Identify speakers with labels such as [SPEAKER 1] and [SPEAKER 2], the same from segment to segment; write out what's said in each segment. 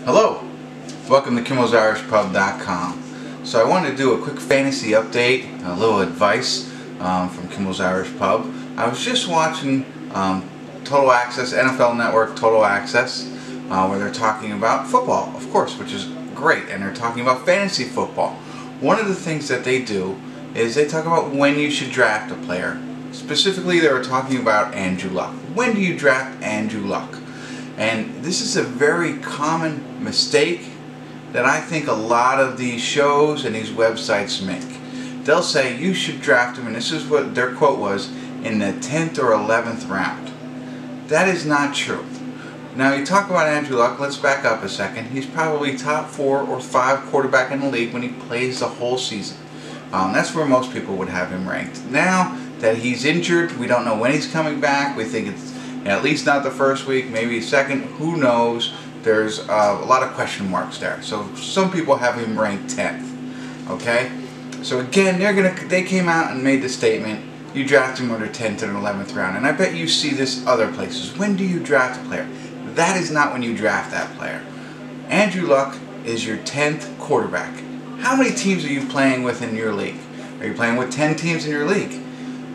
[SPEAKER 1] Hello, welcome to KimmelsIrishPub.com. So I wanted to do a quick fantasy update, a little advice from Kimmel's Irish Pub. I was just watching Total Access, NFL Network Total Access, where they're talking about football, of course, which is great, and they're talking about fantasy football. One of the things that they do is they talk about when you should draft a player. Specifically, they were talking about Andrew Luck. When do you draft Andrew Luck? And this is a very common mistake that I think a lot of these shows and these websites make. They'll say you should draft him, and this is what their quote was, in the 10th or 11th round. That is not true. Now you talk about Andrew Luck, let's back up a second. He's probably top 4 or 5 quarterback in the league when he plays the whole season. That's where most people would have him ranked. Now that he's injured, we don't know when he's coming back. We think it's at least not the first week, maybe second, who knows. There's a lot of question marks there. So some people have him ranked 10th. Okay? So again, they came out and made the statement, you draft him under 10th and 11th round. And I bet you see this other places. When do you draft a player? That is not when you draft that player. Andrew Luck is your 10th quarterback. How many teams are you playing with in your league? Are you playing with 10 teams in your league?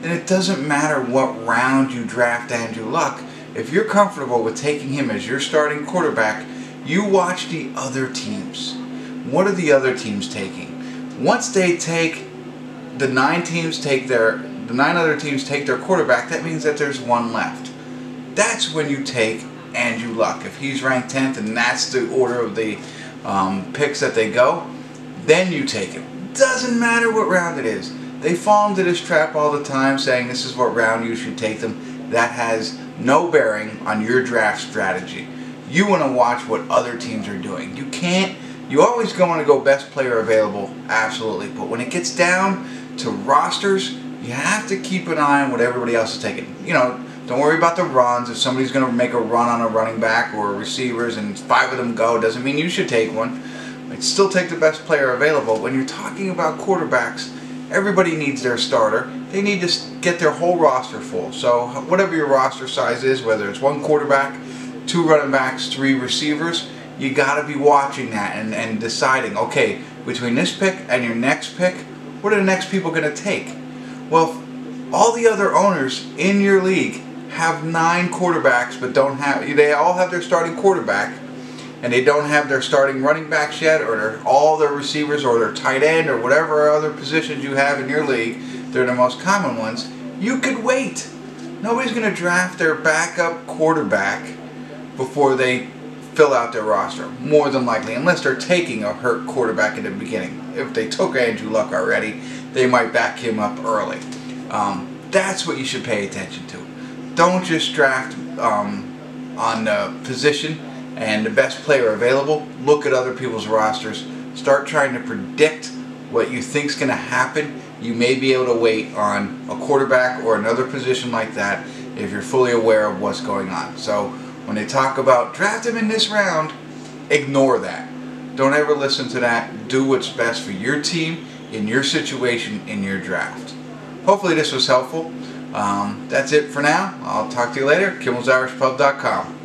[SPEAKER 1] Then it doesn't matter what round you draft Andrew Luck. If you're comfortable with taking him as your starting quarterback, you watch the other teams. What are the other teams taking? Once they take the 9 other teams take their quarterback, that means that there's one left. That's when you take Andrew Luck. If he's ranked 10th and that's the order of the picks that they go, then you take him. Doesn't matter what round it is. They fall into this trap all the time saying this is what round you should take them. That has no bearing on your draft strategy. You want to watch what other teams are doing. You always want to go best player available, absolutely. But when it gets down to rosters, you have to keep an eye on what everybody else is taking. You know, don't worry about the runs. If somebody's going to make a run on a running back or receivers and 5 of them go, doesn't mean you should take one. But still take the best player available. When you're talking about quarterbacks, everybody needs their starter. They need to get their whole roster full. So whatever your roster size is, whether it's 1 quarterback, 2 running backs, 3 receivers, you got to be watching that and deciding, okay, between this pick and your next pick, what are the next people going to take? Well, all the other owners in your league have 9 quarterbacks, but they all have their starting quarterback, and they don't have their starting running backs yet, or all their receivers, or their tight end, or whatever other positions you have in your league. They're the most common ones. You could wait. Nobody's going to draft their backup quarterback before they fill out their roster, more than likely, unless they're taking a hurt quarterback in the beginning. If they took Andrew Luck already, they might back him up early. That's what you should pay attention to. Don't just draft on the position and the best player available. Look at other people's rosters. Start trying to predict what you think is going to happen. You may be able to wait on a quarterback or another position like that if you're fully aware of what's going on. So when they talk about draft him in this round, ignore that. Don't ever listen to that. Do what's best for your team, in your situation, in your draft. Hopefully this was helpful. That's it for now. I'll talk to you later. KimmelsIrishPub.com.